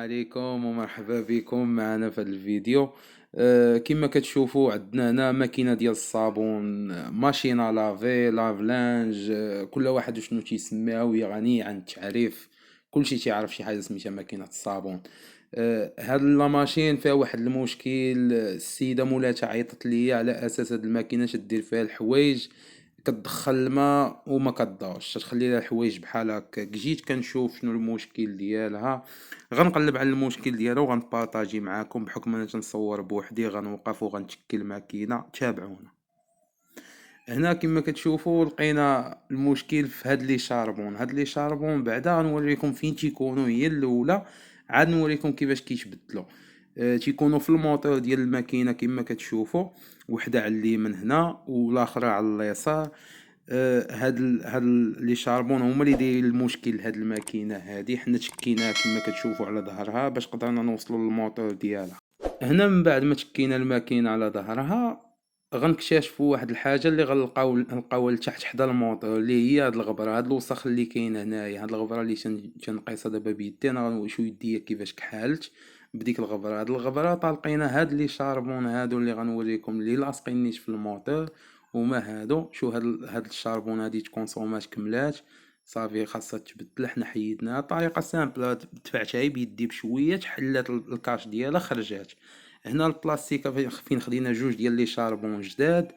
عليكم ومرحبا بكم معنا في هذا الفيديو. كما كتشوفوا عندنا هنا ماكينه ديال الصابون، ماشينه لافي لافلانج، كل واحد شنو تيسميها وهي غنية عن التعريف. كلشي تيعرف شي حاجه سميتها ماكينه الصابون. هاد لا ماشين فيها واحد المشكل. السيده مولاتها عيطت ليا على اساس هاد الماكينه تدير فيها الحوايج، كتدخل الماء وما كدورش، تخلي لها الحوايج بحال هكاك. جيت كنشوف شنو المشكل ديالها، غنقلب على المشكل ديالها وغنبارطاجي معاكم. بحكم انا تنصور بوحدي غنوقف وغنتشكل الماكينه، تابعونا. هنا كما كتشوفوا لقينا المشكل في هاد لي شاربون. هاد لي شاربون بعدا غنوريكم فين تيكونوا. هي الاولى عاد نوريكم كيفاش كيتبدلوا. تيكونوا في الموتور ديال الماكينه كما كتشوفوا، وحده على اليمين هنا والاخرى على اليسار. هاد لي شاربون هما اللي دايرين المشكل. هاد الماكينه هادي حنا تشكيناها كما كتشوفوا على ظهرها باش قدرنا نوصلوا للموتور ديالها. هنا من بعد ما تكينا الماكينه على ظهرها، غنكتشفوا واحد الحاجه اللي نلقاو لتحت حدا الموتور، اللي هي هاد الغبره، هاد الوسخ اللي كاين هنايا. هاد الغبره اللي تنقيسها دابا بيدي، انا غنشوف يديا كيفاش كحالت بديك الغبره. هاد الغبره طالقينا هاد لي شاربون هادو اللي غنوريكم اللي لاصقين نيت في الموتور. وما هادو شو هاد الشاربون هادي تكونسومات كملات، صافي خاصها تبدل. حنا حيدناها طريقه سامبله، دفعتها بيدي بشويه تحلات الكاش ديالها خرجات. هنا البلاستيكه فين خدينا جوج ديال لي شاربون جداد.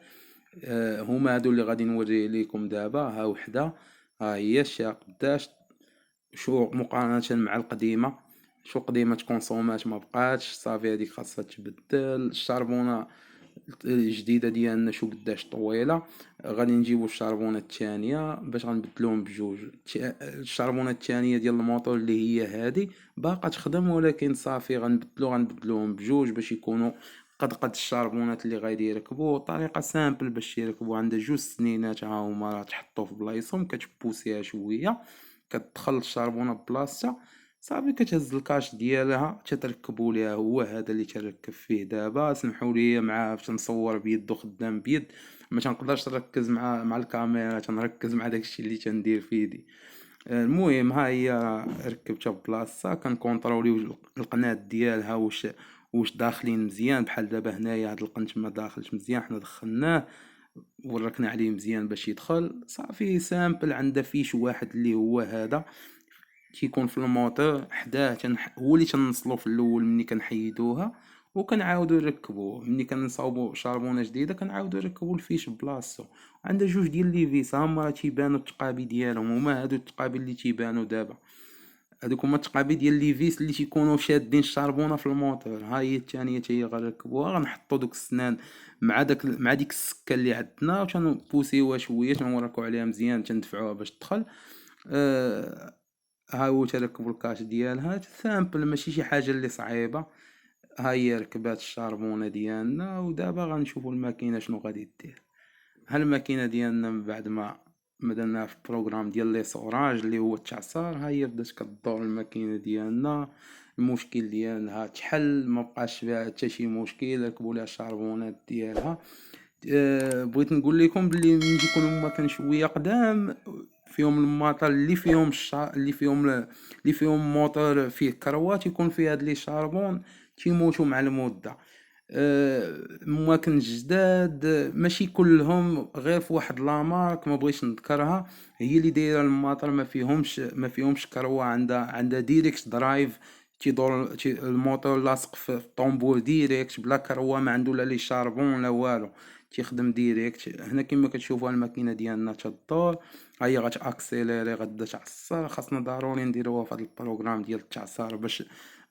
هما هادو اللي غادي نوري لكم دابا. ها وحده، ها هي شتيها قداش، شو مقارنه مع القديمه. شو قديمه تكونسومات ما بقاتش، صافي هذيك خاصها تبدل. الشاربونه الجديده ديالنا شو قداش طويله. غادي نجيبو الشاربونه الثانيه باش غنبدلوهم بجوج. الشاربونه الثانيه ديال الموتور اللي هي هذه باقا تخدم، ولكن صافي غنبدلوهم بجوج باش يكونوا قد الشاربونات اللي غادي يركبوا. طريقه سامبل باش يركبوا. عندها جوج سنينات، ها هما راه تحطوا في بلايصهم، كتبوسيها شويه كتدخل الشاربونه بلاصتها، صافي كتهز الكاش ديالها تتركبوا ليها. هو هذا اللي تركب فيه دابا. سمحوا لي مع باش نصور بيد وخدام بيد، ما تنقدرش نركز مع الكاميرا، تنركز مع داكشي اللي تندير في يدي. المهم ها هي ركبتها بلاصتها. كنكونطروليو القناه ديالها واش داخلين مزيان. بحال دابا هنايا هاد القنت ما داخلش مزيان، حنا دخلناه وركنا عليه مزيان باش يدخل. صافي سامبل. عندها فيش واحد اللي هو هذا كيكون في الموتور حداه، هو اللي تنصلو في الاول ملي كنحيدوها، وكنعاودو نركبوه. ملي كنصاوبو شاربونه جديده كنعاودو نركبو الفيش بلاصتو. عندها جوج ديال لي فيس، هما راه تيبانو التقابي ديالهم، هما هادو التقابي اللي تيبانو دابا. هادوك هما التقابي ديال لي فيس اللي تيكونوا شادين الشاربونه في الموتور. ها هي الثانيه حتى هي غنركبوها. غنحطو دوك السنان مع ديك السكه اللي عندنا، وتنبوسيوها شويه، تنوركو عليها مزيان، تندفعوها باش تدخل. ها هو تركبوا الكاش ديالها سامبل، ماشي شي حاجه اللي صعيبه. ها هي ركبات الشاربونه ديالنا، ودابا غنشوفوا الماكينه شنو غادي دير. ها الماكينه ديالنا من بعد ما درنا في البروغرام ديال لي سوراج اللي هو التعصار، ها هي بدات كدور الماكينه ديالنا. المشكل ديالها تحل، ما بقاش فيها حتى شي مشكل. ركبوا لها الشاربونات ديالها. بغيت نقول لكم بلي ملي تيكونوا الماكن شويه قدام فيهم الماطر اللي فيهم موتور فيه كروات، يكون فيه هاد لي شاربون تيموتوا مع المده. مواكن جداد ماشي كلهم، غير في واحد لامارك ما بغيتش نذكرها هي اللي دايره الماطر ما فيهمش كروه. عندها ديريكت درايف، تيدور الموتور لاصق في الطومبور ديريكت بلا كروه، ما عنده لا لي شاربون لا والو، تيخدم ديريكت. هنا كما كتشوفوا الماكينه ديالنا تدور، هي غتاكسيليري غتبدا تعصر. خاصنا ضروري نديروها في هذا البروغرام ديال التعصير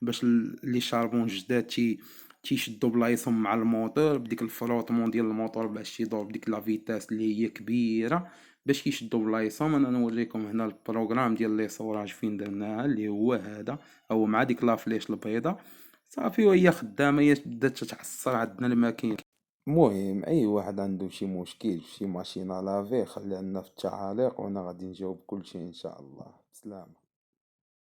باش لي شاربون جداد تيشدوا بلايصهم مع الموتور بديك الفروطمون ديال الموتور باش يدور بديك لا فيتاس اللي هي كبيره باش كيشدوا بلايصهم. انا نوريكم هنا البروغرام ديال لي صوراج فين درناها، اللي هو هذا، او مع ديك لا فليش البيضاء. صافي وهي خدامه، هي بدات تتعصر عندنا الماكينه. المهم اي واحد عنده شي مشكل في شي ماشينه لافي خلي لنا في التعاليق، وانا غادي نجاوب كلشي ان شاء الله. سلام.